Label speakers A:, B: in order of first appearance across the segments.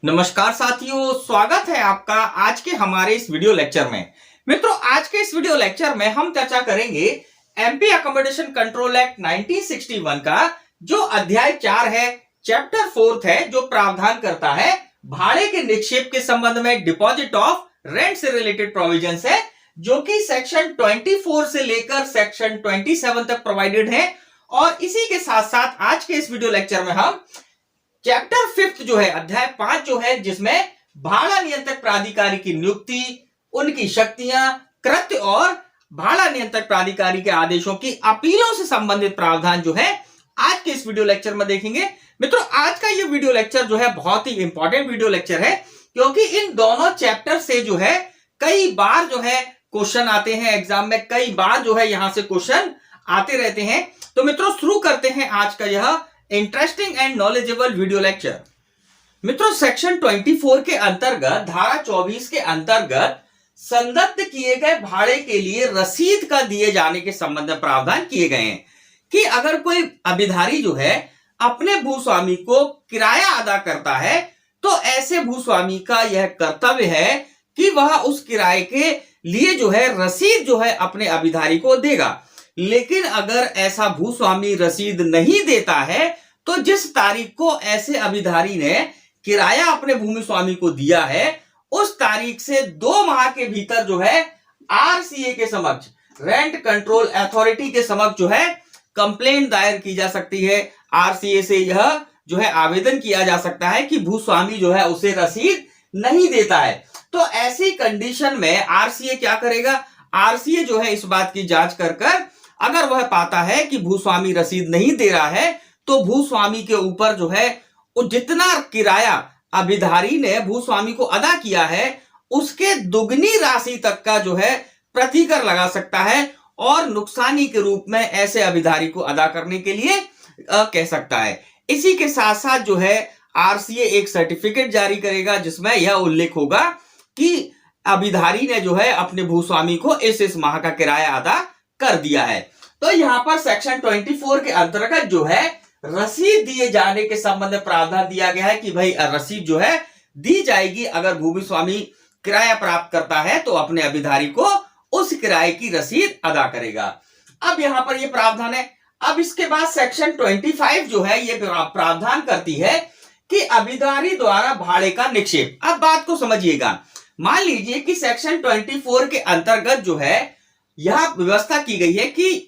A: नमस्कार साथियों, स्वागत है आपका आज के हमारे इस वीडियो लेक्चर में। मित्रों, आज के इस वीडियो लेक्चर में हम चर्चा करेंगे एमपी अकोमोडेशन कंट्रोल एक्ट 1961 का जो अध्याय 4 है, चैप्टर 4 है, जो प्रावधान करता है भाड़े के निक्षेप के संबंध में डिपॉजिट ऑफ रेंट से रिलेटेड प्रोविजंस है, जो कि सेक्शन 24 से लेकर सेक्शन 27 तक प्रोवाइडेड है। और इसी के साथ साथ आज के इस वीडियो लेक्चर में हम चैप्टर 5 जो है, अध्याय 5 जो है, जिसमें भाड़ा नियंत्रक प्राधिकारी की नियुक्ति, उनकी शक्तियां, कृत्य और भाड़ा नियंत्रक प्राधिकारी के आदेशों की अपीलों से संबंधित प्रावधान जो है आज के इस वीडियो लेक्चर में देखेंगे। मित्रों, आज का ये वीडियो लेक्चर जो है बहुत ही इंपॉर्टेंट वीडियो लेक्चर है, क्योंकि इन दोनों चैप्टर से जो है कई बार जो है क्वेश्चन आते हैं एग्जाम में, कई बार जो है यहां से क्वेश्चन आते रहते हैं। तो मित्रों, शुरू करते हैं आज का यह interesting and knowledgeable video lecture. मित्रों, सेक्शन 24 के अंतर्गत धारा 24 के अंतर्गत संदत्त किए गए भाड़े के लिए रसीद का दिए जाने के संबंध में प्रावधान किए गए हैं कि अगर कोई अभिधारी जो है अपने भूस्वामी को किराया अदा करता है, तो ऐसे भूस्वामी का यह कर्तव्य है कि वह उस किराए के लिए जो है रसीद जो है अपने अभिधारी को देगा। लेकिन अगर ऐसा भूस्वामी रसीद नहीं देता है, तो जिस तारीख को ऐसे अभिधारी ने किराया अपने भूमि स्वामी को दिया है, उस तारीख से 2 माह के भीतर जो है आरसीए के समक्ष, रेंट कंट्रोल अथॉरिटी के समक्ष जो है कंप्लेंट दायर की जा सकती है। आरसीए से यह जो है आवेदन किया जा सकता है कि भूस्वामी जो है उसे रसीद नहीं देता है। तो ऐसी कंडीशन में आरसीए क्या करेगा? आरसीए जो है इस बात की जांच कर अगर वह पाता है कि भूस्वामी रसीद नहीं दे रहा है, तो भूस्वामी के ऊपर जो है वो जितना किराया अभिधारी ने भूस्वामी को अदा किया है, उसके दुगनी राशि तक का जो है प्रतिकर लगा सकता है और नुकसानी के रूप में ऐसे अभिधारी को अदा करने के लिए कह सकता है। इसी के साथ साथ जो है आरसीए एक सर्टिफिकेट जारी करेगा, जिसमें यह उल्लेख होगा कि अभिधारी ने जो है अपने भूस्वामी को इस माह का किराया अदा कर दिया है। तो यहां पर सेक्शन 24 के अंतर्गत जो है रसीद दिए जाने के संबंध में प्रावधान दिया गया है कि भाई रसीद जो है दी जाएगी। अगर भूमि स्वामी किराया प्राप्त करता है, तो अपने अभिधारी को उस किराए की रसीद अदा करेगा। अब यहां पर यह प्रावधान है। अब इसके बाद सेक्शन 25 जो है ये प्रावधान करती है कि अभिधारी द्वारा भाड़े का निक्षेप। अब बात को समझिएगा। मान लीजिए कि सेक्शन 24 के अंतर्गत जो है यह व्यवस्था की गई है कि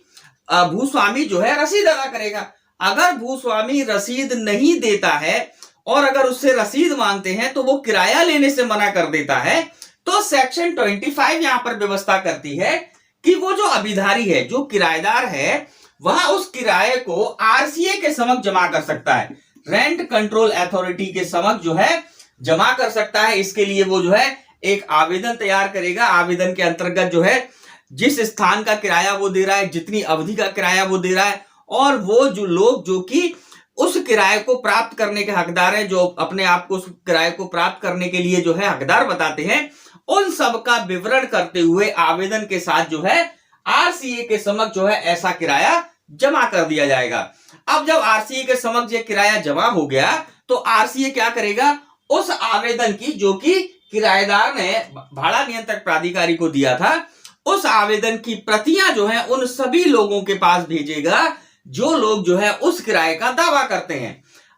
A: भूस्वामी जो है रसीद अदा करेगा। अगर भूस्वामी रसीद नहीं देता है और अगर उससे रसीद मांगते हैं तो वो किराया लेने से मना कर देता है, तो सेक्शन 25 यहां पर व्यवस्था करती है कि वो जो अभिधारी है, जो किराएदार है, वह उस किराए को आरसीए के समक्ष जमा कर सकता है, रेंट कंट्रोल अथॉरिटी के समक्ष जो है जमा कर सकता है। इसके लिए वो जो है एक आवेदन तैयार करेगा। आवेदन के अंतर्गत जो है जिस स्थान का किराया वो दे रहा है, जितनी अवधि का किराया वो दे रहा है, और वो जो लोग जो कि उस किराए को प्राप्त करने के हकदार हैं, जो अपने आप को उस किराए को प्राप्त करने के लिए जो है हकदार बताते हैं, उन सब का विवरण करते हुए आवेदन के साथ जो है आरसीए के समक्ष जो है ऐसा किराया जमा कर दिया जाएगा। अब जब आरसीए के समक्ष ये किराया जमा हो गया, तो आरसीए क्या करेगा? उस आवेदन की, जो कि किराएदार ने भाड़ा नियंत्रक प्राधिकारी को दिया था, उस आवेदन की प्रतियां जो है उन सभी लोगों के पास भेजेगा जो लोग जो है उस किराए का दावा करते हैं।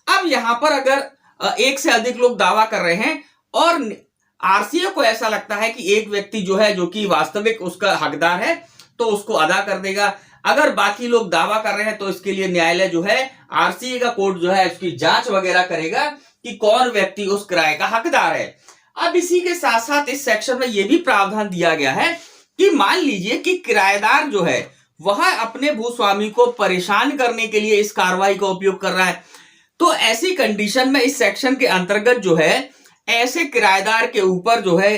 A: अब यहां पर अगर एक से अधिक लोग दावा कर रहे हैं और आरसीए को ऐसा लगता है कि एक व्यक्ति जो है, जो कि वास्तविक उसका हकदार है, तो उसको अदा कर देगा। अगर बाकी लोग दावा कर रहे हैं, तो इसके लिए न्यायालय जो है, आरसीए का कोर्ट जो है, उसकी जांच वगैरह करेगा कि कौन व्यक्ति उस किराए का हकदार है। अब इसी के साथ साथ इस सेक्शन में यह भी प्रावधान दिया गया है कि मान लीजिए कि किराएदार जो है वह अपने भूस्वामी को परेशान करने के लिए इस कार्रवाई का उपयोग कर रहा है, तो ऐसी कंडीशन में इस सेक्शन के अंतर्गत जो है ऐसे किराएदार के ऊपर जो है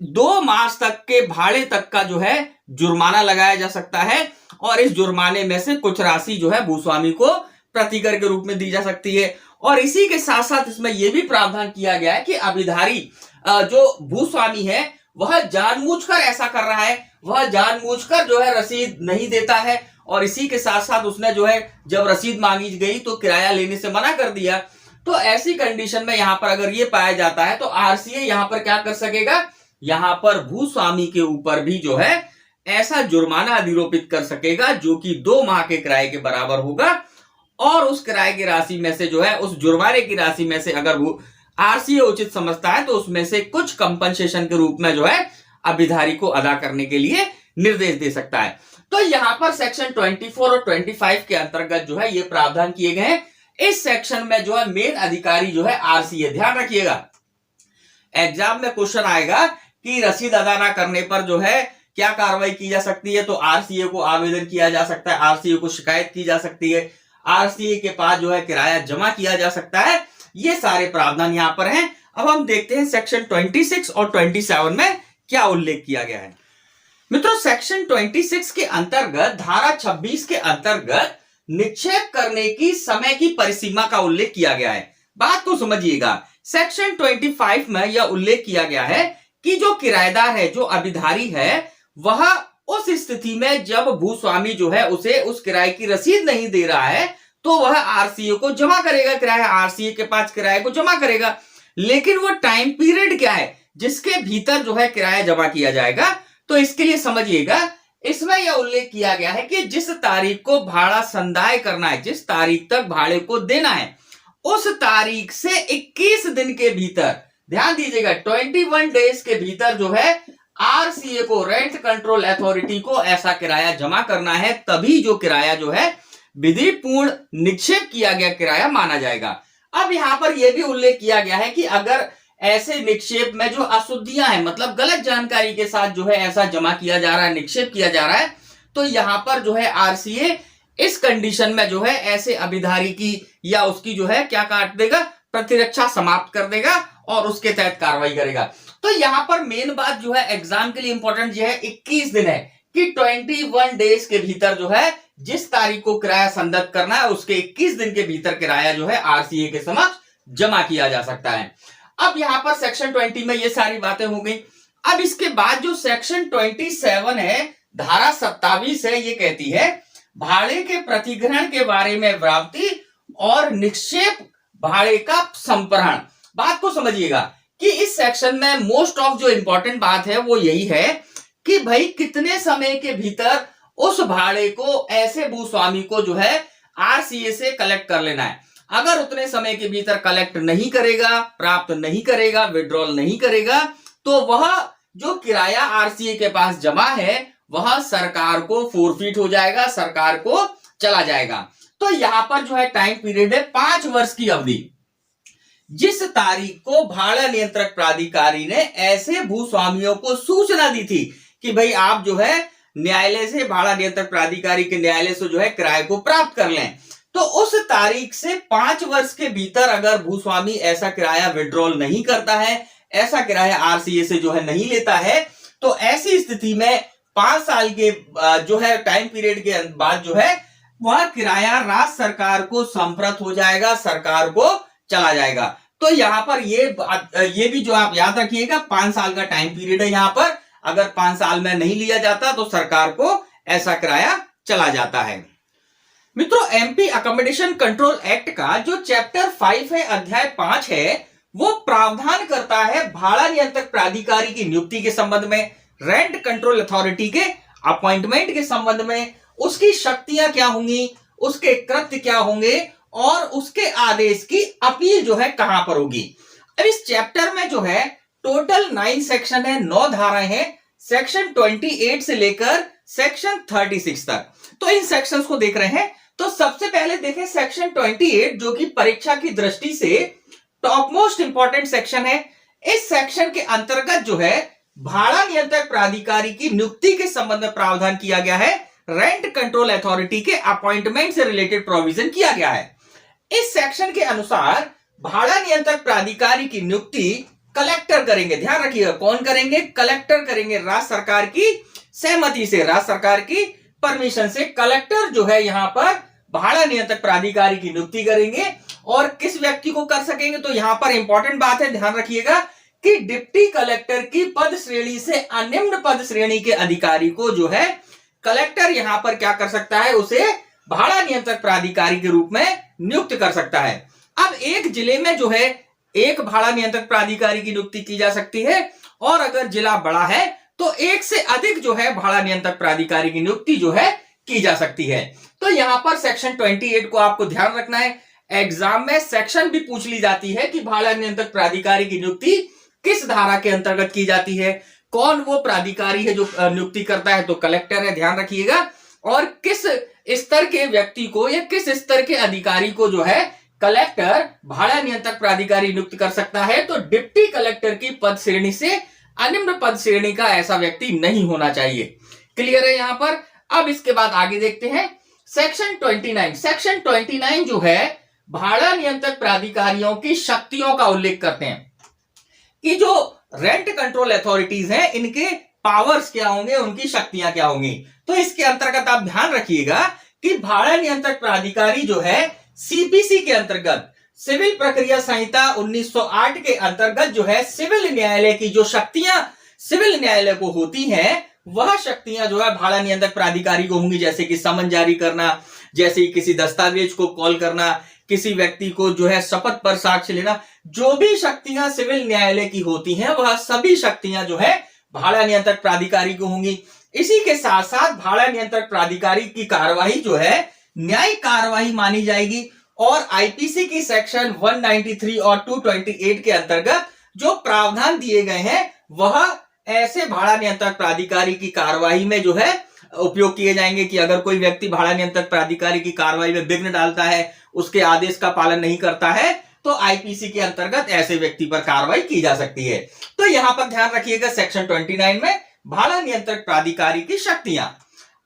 A: 2 मास तक के भाड़े तक का जो है जुर्माना लगाया जा सकता है, और इस जुर्माने में से कुछ राशि जो है भूस्वामी को प्रतिकर के रूप में दी जा सकती है। और इसी के साथ साथ इसमें यह भी प्रावधान किया गया है कि अभिधारी जो भूस्वामी है वह जानबूझकर ऐसा कर रहा है, वह जानबूझकर जो है रसीद नहीं देता है, और इसी के साथ साथ उसने जो है जब रसीद मांगी गई तो किराया लेने से मना कर दिया, तो ऐसी कंडीशन में यहां पर अगर ये पाया जाता है तो आरसीए यहां पर क्या कर सकेगा, यहां पर भूस्वामी के ऊपर भी जो है ऐसा जुर्माना अधिरोपित कर सकेगा जो कि 2 माह के किराए के बराबर होगा, और उस किराए की राशि में से जो है, उस जुर्माने की राशि में से अगर वो आरसीए उचित समझता है तो उसमें से कुछ कंपनसेशन के रूप में जो है अभिधारी को अदा करने के लिए निर्देश दे सकता है। तो यहां पर सेक्शन 24 और 25 के अंतर्गत जो है ये प्रावधान किए गए हैं। इस सेक्शन में जो है मेन अधिकारी जो है आरसीए। ध्यान रखिएगा, एग्जाम में क्वेश्चन आएगा कि रसीद अदा ना करने पर जो है क्या कार्रवाई की जा सकती है, तो आरसीए को आवेदन किया जा सकता है, आरसीए को शिकायत की जा सकती है, आरसीए के पास जो है किराया जमा किया जा सकता है। ये सारे प्रावधान यहां पर हैं। अब हम देखते हैं सेक्शन 26 और 27 में क्या उल्लेख किया गया है। मित्रों, सेक्शन 26 के अंतर्गत धारा 26 के अंतर्गत निक्षेप करने की समय की परिसीमा का उल्लेख किया गया है। बात को समझिएगा, सेक्शन 25 में यह उल्लेख किया गया है कि जो किराएदार है, जो अभिधारी है, वह उस स्थिति में जब भूस्वामी जो है उसे उस किराए की रसीद नहीं दे रहा है तो वह आरसीए को जमा करेगा, किराया आरसीए के पास किराए को जमा करेगा। लेकिन वो टाइम पीरियड क्या है जिसके भीतर जो है किराया जमा किया जाएगा, तो इसके लिए समझिएगा, इसमें यह उल्लेख किया गया है कि जिस तारीख को भाड़ा संदाय करना है, जिस तारीख तक भाड़े को देना है, उस तारीख से 21 दिन के भीतर, ध्यान दीजिएगा 21 डेज के भीतर जो है आरसीए को, रेंट कंट्रोल अथॉरिटी को ऐसा किराया जमा करना है, तभी जो किराया जो है विधिपूर्ण निक्षेप किया गया किराया माना जाएगा। अब यहां पर यह भी उल्लेख किया गया है कि अगर ऐसे निक्षेप में जो अशुद्धियां हैं, मतलब गलत जानकारी के साथ जो है ऐसा जमा किया जा रहा है, निक्षेप किया जा रहा है, तो यहां पर जो है आरसीए इस कंडीशन में जो है ऐसे अभिधारी की या उसकी जो है क्या काट देगा, प्रतिरक्षा समाप्त कर देगा और उसके तहत कार्रवाई करेगा। तो यहां पर मेन बात जो है एग्जाम के लिए इंपॉर्टेंट जो है 21 दिन है कि 21 डेज के भीतर जो है जिस तारीख को किराया संदत्त करना है उसके 21 दिन के भीतर किराया जो है आरसीए के समक्ष जमा किया जा सकता है। अब यहां पर सेक्शन 20 में ये सारी बातें हो गई। अब इसके बाद जो सेक्शन 27 है, धारा 27 है, ये कहती है भाड़े के प्रतिग्रहण के बारे में प्राप्ति और निक्षेप भाड़े का संप्रहण। बात को समझिएगा कि इस सेक्शन में मोस्ट ऑफ जो इंपॉर्टेंट बात है वो यही है कि भाई कितने समय के भीतर उस भाड़े को ऐसे भूस्वामी को जो है आरसीए से कलेक्ट कर लेना है। अगर उतने समय के भीतर कलेक्ट नहीं करेगा, प्राप्त नहीं करेगा, विड्रॉल नहीं करेगा, तो वह जो किराया आरसीए के पास जमा है वह सरकार को फोरफिट हो जाएगा, सरकार को चला जाएगा। तो यहां पर जो है टाइम पीरियड है 5 वर्ष की अवधि। जिस तारीख को भाड़ा नियंत्रक प्राधिकारी ने ऐसे भूस्वामियों को सूचना दी थी कि भाई आप जो है न्यायालय से, भाड़ा नियंत्रक प्राधिकारी के न्यायालय से जो है किराए को प्राप्त कर लें, तो उस तारीख से 5 वर्ष के भीतर अगर भूस्वामी ऐसा किराया विड्रॉल नहीं करता है, ऐसा किराया आरसीए से जो है नहीं लेता है, तो ऐसी स्थिति में 5 साल के जो है टाइम पीरियड के बाद जो है वह किराया राज्य सरकार को संप्रत हो जाएगा, सरकार को चला जाएगा। तो यहां पर ये भी जो आप याद रखिएगा 5 साल का टाइम पीरियड है। यहां पर अगर 5 साल में नहीं लिया जाता तो सरकार को ऐसा किराया चला जाता है। मित्रों, एमपी अकोमोडेशन कंट्रोल एक्ट का जो चैप्टर 5 है, अध्याय 5 है, वो प्रावधान करता है भाड़ा नियंत्रक प्राधिकारी की नियुक्ति के संबंध में, रेंट कंट्रोल अथॉरिटी के अपॉइंटमेंट के संबंध में, उसकी शक्तियां क्या होंगी, उसके कृत्य क्या होंगे और उसके आदेश की अपील जो है कहां पर होगी। अब इस चैप्टर में जो है टोटल 9 सेक्शन है, 9 धाराएं हैं, सेक्शन 28 से लेकर सेक्शन 36 तक। तो इन सेक्शंस को देख रहे हैं। तो सबसे पहले देखें सेक्शन 28 जो कि परीक्षा की दृष्टि से टॉप मोस्ट इंपॉर्टेंट सेक्शन है। इस सेक्शन के अंतर्गत जो है भाड़ा नियंत्रक प्राधिकारी की नियुक्ति के संबंध में प्रावधान किया गया है, रेंट कंट्रोल अथॉरिटी के अपॉइंटमेंट से रिलेटेड प्रोविजन किया गया है। इस सेक्शन के अनुसार भाड़ा नियंत्रक प्राधिकारी की नियुक्ति कलेक्टर करेंगे। ध्यान रखिएगा, कौन करेंगे? कलेक्टर करेंगे। राज्य सरकार की सहमति से, राज्य सरकार की परमिशन से कलेक्टर जो है यहां पर भाड़ा नियंत्रक प्राधिकारी की नियुक्ति करेंगे। और किस व्यक्ति को कर सकेंगे? तो यहां पर इंपॉर्टेंट बात है, ध्यान रखिएगा कि डिप्टी कलेक्टर की पद श्रेणी से अनिम्न पद श्रेणी के अधिकारी को जो है कलेक्टर यहां पर क्या कर सकता है? उसे भाड़ा नियंत्रक प्राधिकारी के रूप में नियुक्त कर सकता है। अब एक जिले में जो है एक भाड़ा नियंत्रक प्राधिकारी की नियुक्ति की जा सकती है, और अगर जिला बड़ा है तो एक से अधिक जो है भाड़ा नियंत्रक प्राधिकारी की नियुक्ति जो है की जा सकती है। तो यहां पर सेक्शन 28 को आपको ध्यान रखना है। एग्जाम में सेक्शन भी पूछ ली जाती है कि भाड़ा नियंत्रक प्राधिकारी की नियुक्ति किस धारा के अंतर्गत की जाती है, कौन वो प्राधिकारी है जो नियुक्ति करता है, तो कलेक्टर है, ध्यान रखिएगा। और किस स्तर के व्यक्ति को या किस स्तर के अधिकारी को जो है कलेक्टर भाड़ा नियंत्रक प्राधिकारी नियुक्त कर सकता है, तो डिप्टी कलेक्टर की पद श्रेणी से अनिम्न पद श्रेणी का ऐसा व्यक्ति नहीं होना चाहिए। क्लियर है यहां पर। अब इसके बाद आगे देखते हैं सेक्शन 29। सेक्शन 29 जो है भाड़ा नियंत्रक प्राधिकारियों की शक्तियों का उल्लेख करते हैं कि जो रेंट कंट्रोल अथॉरिटीज हैं इनके पावर्स क्या होंगे, उनकी शक्तियां क्या होंगी। तो इसके अंतर्गत आप ध्यान रखिएगा कि भाड़ा नियंत्रक प्राधिकारी जो है सीपीसी के अंतर्गत, सिविल प्रक्रिया संहिता 1908 के अंतर्गत जो है सिविल न्यायालय की जो शक्तियां सिविल न्यायालय को होती हैं वह शक्तियां जो है भाड़ा नियंत्रक प्राधिकारी को होंगी, जैसे कि समन जारी करना, जैसे किसी दस्तावेज को कॉल करना, किसी व्यक्ति को जो है शपथ पर साक्ष्य लेना। जो भी शक्तियां सिविल न्यायालय की होती हैं वह सभी शक्तियां जो है भाड़ा नियंत्रक प्राधिकारी को होंगी। इसी के साथ साथ भाड़ा नियंत्रक प्राधिकारी की कार्यवाही जो है न्यायिक कार्यवाही मानी जाएगी, और आईपीसी की सेक्शन 193 और 228 के अंतर्गत जो प्रावधान दिए गए हैं वह ऐसे भाड़ा नियंत्रक प्राधिकारी की कार्यवाही में जो है उपयोग किए जाएंगे कि अगर कोई व्यक्ति भाड़ा नियंत्रक प्राधिकारी की कार्यवाही में विघ्न डालता है, उसके आदेश का पालन नहीं करता है, तो आईपीसी के अंतर्गत ऐसे व्यक्ति पर कार्रवाई की जा सकती है। तो यहां पर ध्यान रखिएगा सेक्शन 29 में भाड़ा नियंत्रक प्राधिकारी की शक्तियां।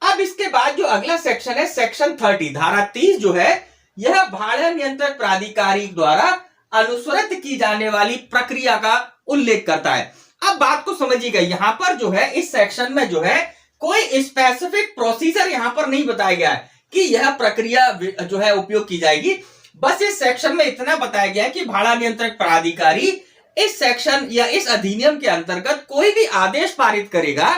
A: अब इसके बाद जो अगला सेक्शन है सेक्शन 30, धारा 30 जो है यह भाड़ा नियंत्रक प्राधिकारी द्वारा अनुसरित की जाने वाली प्रक्रिया का उल्लेख करता है। अब बात को समझिएगा, यहां पर जो है इस सेक्शन में जो है कोई स्पेसिफिक प्रोसीजर यहां पर नहीं बताया गया है कि यह प्रक्रिया जो है उपयोग की जाएगी। बस इस सेक्शन में इतना बताया गया है कि भाड़ा नियंत्रक प्राधिकारी इस सेक्शन या इस अधिनियम के अंतर्गत कोई भी आदेश पारित करेगा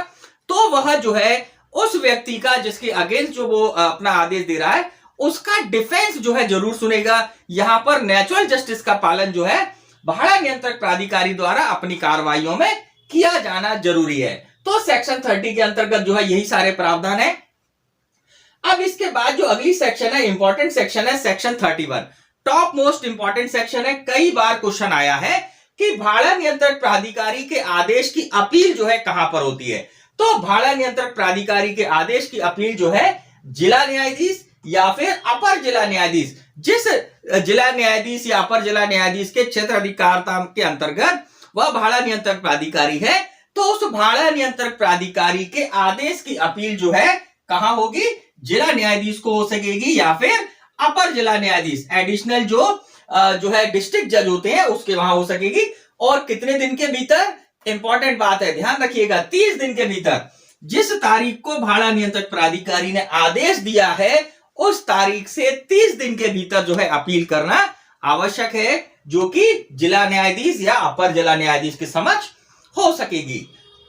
A: तो वह जो है उस व्यक्ति का जिसके अगेंस्ट जो वो अपना आदेश दे रहा है उसका डिफेंस जो है जरूर सुनेगा। यहां पर नेचुरल जस्टिस का पालन जो है भाड़ा नियंत्रक प्राधिकारी द्वारा अपनी कार्रवाइयों में किया जाना जरूरी है। तो सेक्शन 30 के अंतर्गत जो है यही सारे प्रावधान है। अब इसके बाद जो अगली सेक्शन है इंपॉर्टेंट सेक्शन है section 31, top most important section है। कई बार क्वेश्चन आया है कि भाड़ा नियंत्रक प्राधिकारी के आदेश की अपील जो है कहां पर होती है। तो भाड़ा नियंत्रक प्राधिकारी के आदेश की अपील जो है जिला न्यायाधीश या फिर अपर जिला न्यायाधीश, जिस जिला न्यायाधीश या अपर जिला न्यायाधीश के क्षेत्र अधिकारिता के अंतर्गत वह भाड़ा नियंत्रक प्राधिकारी है, तो उस भाड़ा नियंत्रक प्राधिकारी के आदेश की अपील जो है कहां होगी, जिला न्यायाधीश को हो सकेगी या फिर अपर जिला न्यायाधीश एडिशनल जो है डिस्ट्रिक्ट जज होते हैं उसके वहां हो सकेगी। और कितने दिन के भीतर, इंपॉर्टेंट बात है ध्यान रखिएगा, 30 दिन के भीतर। जिस तारीख को भाड़ा नियंत्रक प्राधिकारी ने आदेश दिया है उस तारीख से 30 दिन के भीतर जो है अपील करना आवश्यक है, जो कि जिला न्यायाधीश या अपर जिला न्यायाधीश के समक्ष हो सकेगी।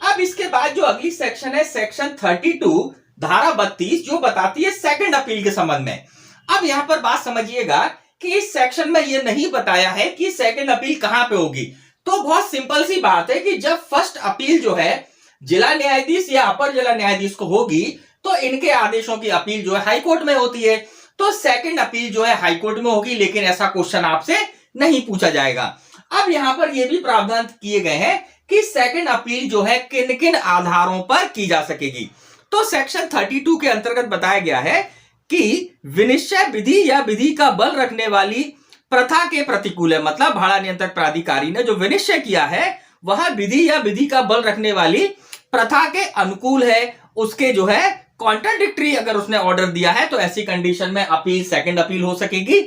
A: अब इसके बाद जो अगली सेक्शन है सेक्शन 32 धारा 32 जो बताती है सेकंड अपील के संबंध में। अब यहां पर बात समझिएगा कि इस सेक्शन में यह नहीं बताया है कि सेकंड अपील कहां पे होगी। तो बहुत सिंपल सी बात है कि जब फर्स्ट अपील जो है जिला न्यायाधीश या अपर जिला न्यायाधीश को होगी तो इनके आदेशों की अपील जो है हाई कोर्ट में होती है, तो सेकंड अपील जो है हाई कोर्ट में होगी, लेकिन ऐसा क्वेश्चन आपसे नहीं पूछा जाएगा। अब यहां पर यह भी प्रावधान किए गए हैं कि सेकंड अपील जो है किन किन आधारों पर की जा सकेगी। तो सेक्शन 32 के अंतर्गत बताया गया है कि विनिश्चय विधि या विधि का बल रखने वाली प्रथा के प्रतिकूल है। मतलब भाड़ा नियंत्रक प्राधिकारी ने जो विनिश्चय किया है वह विधि या विधि का बल रखने वाली प्रथा के अनुकूल है, उसके जो है कॉन्ट्राडिक्टरी अगर उसने ऑर्डर दिया है तो ऐसी कंडीशन में अपील सेकंड अपील हो सकेगी।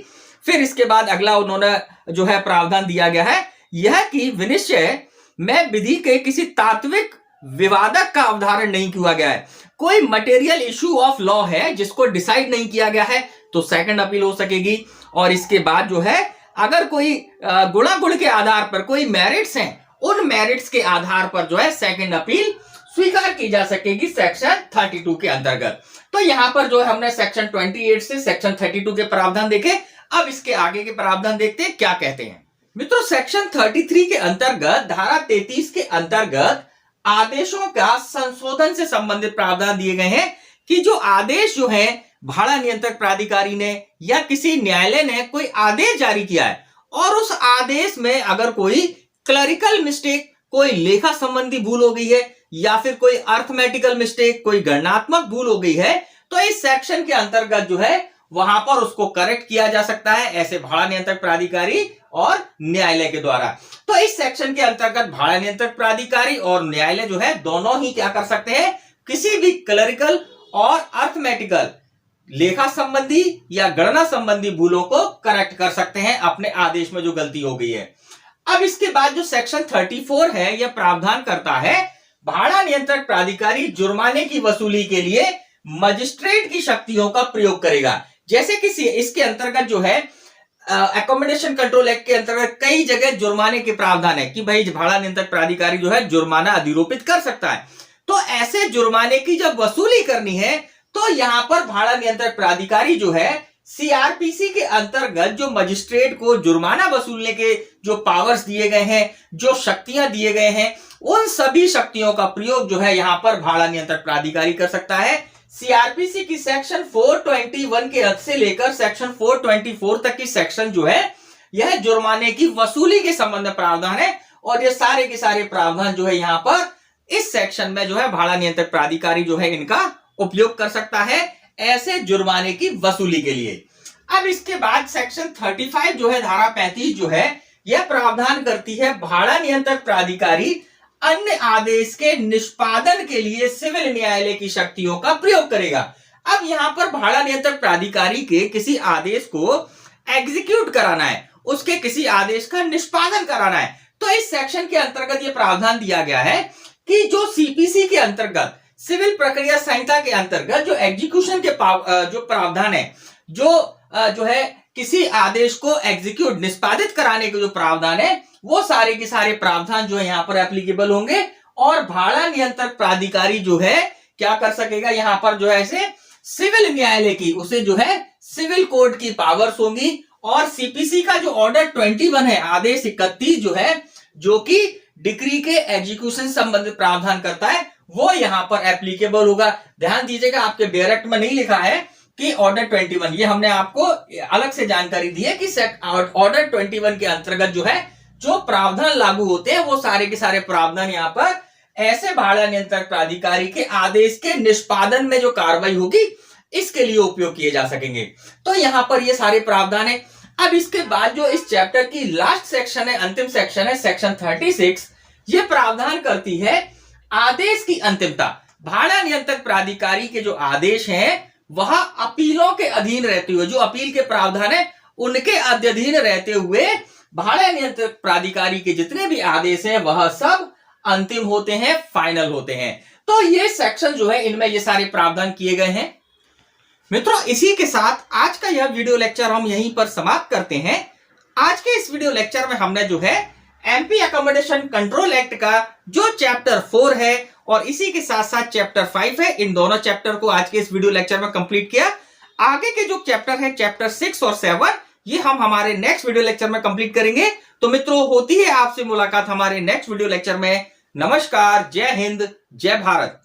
A: फिर इसके बाद अगला उन्होंने जो है प्रावधान दिया गया है यह कि विनिश्चय में विधि के किसी तात्विक विवादक का अवधारण नहीं किया गया है, कोई मटेरियल इशू ऑफ लॉ है जिसको डिसाइड नहीं किया गया है तो सेकंड अपील हो सकेगी। और इसके बाद जो है अगर कोई गुणागुण के आधार पर कोई मेरिट्स हैं, उन मेरिट्स के आधार पर जो है सेकंड अपील स्वीकार की जा सकेगी सेक्शन 32 के अंतर्गत। तो यहां पर जो है हमने सेक्शन 28 से सेक्शन 32 के प्रावधान देखे। अब इसके आगे के प्रावधान देखते हैं क्या कहते हैं। मित्रों, सेक्शन 33 के अंतर्गत धारा 33 के अंतर्गत आदेशों का संशोधन से संबंधित प्रावधान दिए गए हैं कि जो आदेश जो है भाड़ा नियंत्रक प्राधिकारी ने या किसी न्यायालय ने कोई आदेश जारी किया है और उस आदेश में अगर कोई क्लरिकल मिस्टेक, कोई लेखा संबंधी भूल हो गई है या फिर कोई अर्थमेटिकल मिस्टेक, कोई गणनात्मक भूल हो गई है, तो इस सेक्शन के अंतर्गत जो है वहां पर उसको करेक्ट किया जा सकता है ऐसे भाड़ा नियंत्रक प्राधिकारी और न्यायालय के द्वारा। तो इस सेक्शन के अंतर्गत भाड़ा नियंत्रक प्राधिकारी और न्यायालय जो है दोनों ही क्या कर सकते हैं, किसी भी क्लरिकल और अर्थमेटिकल लेखा संबंधी या गणना संबंधी भूलों को करेक्ट कर सकते हैं अपने आदेश में जो गलती हो गई है। अब इसके बाद जो सेक्शन 34 है यह प्रावधान करता है भाड़ा नियंत्रक प्राधिकारी जुर्माने की वसूली के लिए मजिस्ट्रेट की शक्तियों का प्रयोग करेगा। जैसे कि इसके अंतर्गत जो है एकोमोडेशन कंट्रोल एक्ट के अंतर्गत कई जगह जुर्माने के प्रावधान है कि भाई भाड़ा नियंत्रक प्राधिकारी जो है जुर्माना अधिरोपित कर सकता है। तो ऐसे जुर्माने की जब वसूली करनी है तो यहां पर भाड़ा नियंत्रक प्राधिकारी जो है सीआरपीसी के अंतर्गत जो मजिस्ट्रेट को जुर्माना वसूलने के जो पावर्स दिए गए हैं, जो शक्तियां दिए गए हैं, उन सभी शक्तियों का प्रयोग जो है यहां पर भाड़ा नियंत्रक प्राधिकारी कर सकता है। सीआरपीसी की सेक्शन 421 के हद से लेकर सेक्शन 424 तक की सेक्शन जो है यह जुर्माने की वसूली के संबंध में प्रावधान है और ये सारे के सारे प्रावधान जो है यहां पर इस सेक्शन में जो है भाड़ा नियंत्रक प्राधिकारी जो है इनका उपयोग कर सकता है ऐसे जुर्माने की वसूली के लिए। अब इसके बाद सेक्शन 35 जो है धारा 35 जो है यह प्रावधान करती है भाड़ा नियंत्रक प्राधिकारी अन्य आदेश के निष्पादन के लिए सिविल न्यायालय की शक्तियों का प्रयोग करेगा। अब यहां पर भाड़ा नियंत्रक प्राधिकारी के किसी आदेश को एग्जीक्यूट कराना है, उसके किसी आदेश का निष्पादन कराना है, तो इस सेक्शन के अंतर्गत यह प्रावधान दिया गया है कि जो सीपीसी के अंतर्गत सिविल प्रक्रिया संहिता के अंतर्गत जो एग्जीक्यूशन के जो प्रावधान है, जो है किसी आदेश को एग्जीक्यूट निष्पादित कराने के जो प्रावधान है वो सारे के सारे प्रावधान जो है यहां पर एप्लीकेबल होंगे और भाड़ा नियंत्रक प्राधिकारी जो है क्या कर सकेगा, यहां पर जो है इसे सिविल न्यायालय की उसे जो है सिविल कोर्ट की पावर्स होंगी और सीपीसी का जो ऑर्डर 21 है, आदेश 31 जो है, जो कि डिक्री के एग्जीक्यूशन संबंधित प्रावधान करता है, वो यहां पर एप्लीकेबल होगा। ध्यान दीजिएगा, आपके डायरेक्ट में नहीं लिखा है कि ऑर्डर 21, ये हमने आपको अलग से जानकारी दी है कि ऑर्डर 21 के अंतर्गत जो है जो प्रावधान लागू होते हैं वो सारे के सारे प्रावधान यहां पर ऐसे भाड़ा नियंत्रक प्राधिकारी के आदेश के निष्पादन में जो कार्रवाई होगी इसके लिए उपयोग किए जा सकेंगे। तो यहां पर ये सारे प्रावधान है। अब इसके बाद जो इस चैप्टर की लास्ट सेक्शन है, अंतिम सेक्शन है, सेक्शन 36, ये प्रावधान करती है आदेश की अंतिमता। भाड़ा नियंत्रक प्राधिकारी के जो आदेश हैं वह अपीलों के अधीन रहते हुए, जो अपील के प्रावधान है उनके अधीन रहते हुए भाड़ा नियंत्रक प्राधिकारी के जितने भी आदेश हैं वह सब अंतिम होते हैं, फाइनल होते हैं। तो ये सेक्शन जो है इनमें ये सारे प्रावधान किए गए हैं। मित्रों, इसी के साथ आज का यह वीडियो लेक्चर हम यहीं पर समाप्त करते हैं। आज के इस वीडियो लेक्चर में हमने जो है एमपी अकोमोडेशन कंट्रोल एक्ट का जो चैप्टर 4 है और इसी के साथ साथ चैप्टर 5 है, इन दोनों चैप्टर को आज के इस वीडियो लेक्चर में कंप्लीट किया। आगे के जो चैप्टर है चैप्टर 6 और 7 ये हम हमारे नेक्स्ट वीडियो लेक्चर में कंप्लीट करेंगे। तो मित्रों, होती है आपसे मुलाकात हमारे नेक्स्ट वीडियो लेक्चर में। नमस्कार, जय हिंद, जय भारत।